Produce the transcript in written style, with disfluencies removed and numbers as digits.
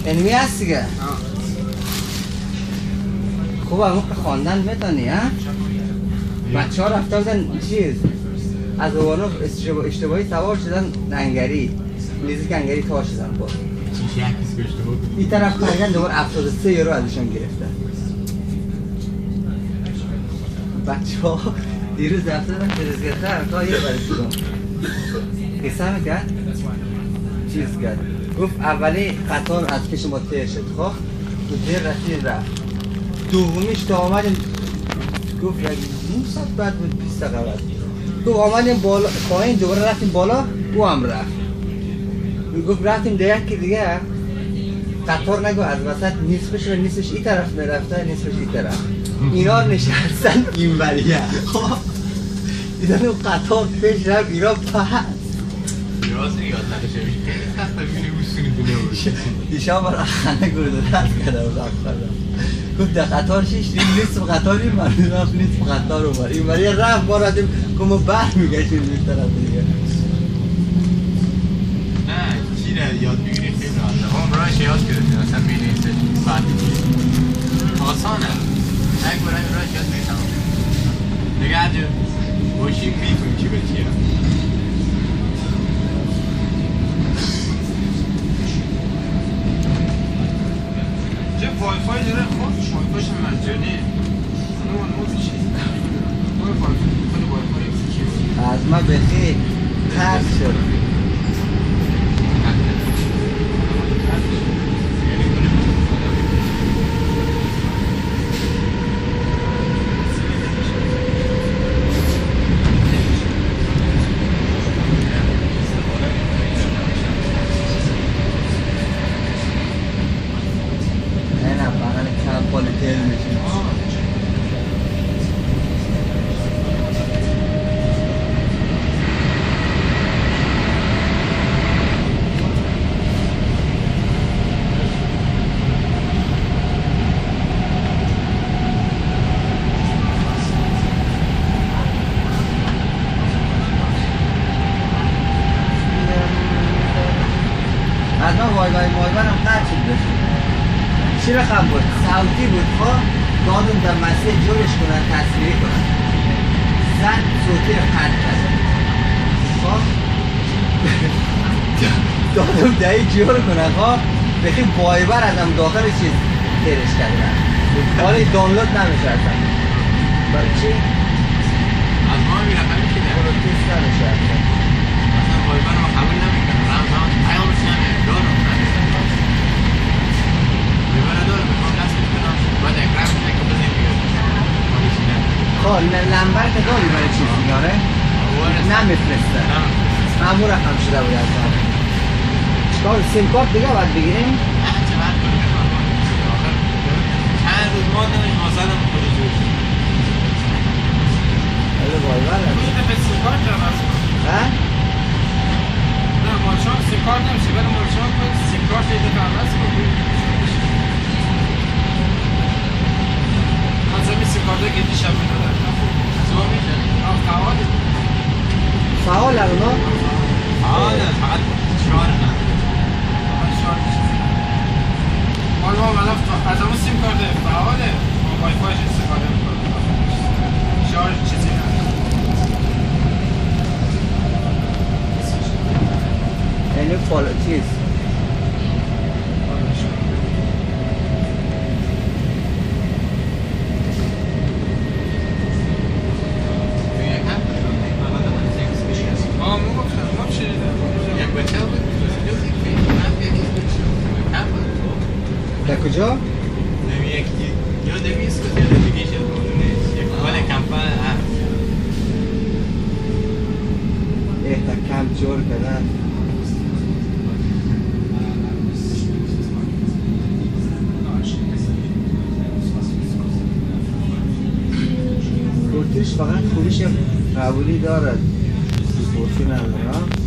علمی هست دیگه. خوب هم خواندن میتونی ها؟ بچه ها رفته بودن چیز از اوانو اشتباهی سوار شدن ننگری لیزی که انگری تا شدن با این طرف پرگن دوباره 73 یورو ازشون گرفتن. بچه ها دیروز رفته بودن ترزگرتر تا یه برسیدم قصه میکرد چیز کرد گفت اولی قطار از کش ما تیر شد خب تو تیر رسید رفت دومیش تا آمدیم گفت یک 900 بعد بود 20 دقیقه بعد گفت آمدیم بالا پایین دوباره رفتیم بالا او هم رفت گفت رفتیم دیگه دیگه قطار نگو از وسط نصفش و نصفش این طرف میرفته نصفش این طرف اینا نشستن این وریه خب دیدن اون قطار پیش رفت اینا پهست راست یاد نداشته میشه خیلی سخت ببینی بوستونی دونه بود دیشا برای خانه گرده دست کرده بود گفت در قطار شیش نصف قطار این مرد رفت نصف قطار اومد این وریه رفت ما رفتیم که ما بر میگشتیم این طرف دیگه نه چی نه یاد بگیری خیلی راحته هم راهش یاد گرفتیم اصلا بینیسته ساعتی آسانه یک برای راهش یاد میتونم دیگه هر جا باشیم میتونیم چی به چیه چه وای فای داره خود وای فایش مجانی اونو چی وای فای خود وای فای چی از ما بخی ترس شد چی رقم بود؟ صوتی بود خواه دادم در مسیح جورش کنن تصویری کنن زن صوتی رو قطع کرد خواه دادم دهی جور کنن خواه بخی بایبر ازم داخل چیز تیرش کردن حالی دانلود نمیشه ازم برای چی؟ از ما می رقمی که ده بلوتوث نمیشه ازم اصلا بایبر رو قبول نمیکنم رمزان پیامش نمیشه دارم خب لنبر که داری برای چیز میاره؟ نمیفرسته همون رقم شده بود از من چکار سیم کارت دیگه باید بگیریم؟ نه چه باید بگیریم چند روز ما داریم آزادم خود جور خیلی بایبر هست بودی به سیم کارت جا باز ها؟ نه مالشان سیم کارت نمیشه برای مالشان باید سیم کارت یه دفعه عوض کنیم مثلا سیم کارت که دیشب میدادن زور میشه فعاله فعال اونا؟ فعاله فقط شعار نه شعار ما از همون سیم کارت فعاله ما وای فایش استفاده میکنم شعار چیزی نه یعنی فال چیز در کجا؟ یا دویست کسی یا دیگه شد یک بال کمپان هست تا کمپ جور کردن کورتیش فقط خوبیش قبولی دارد کورتی نداره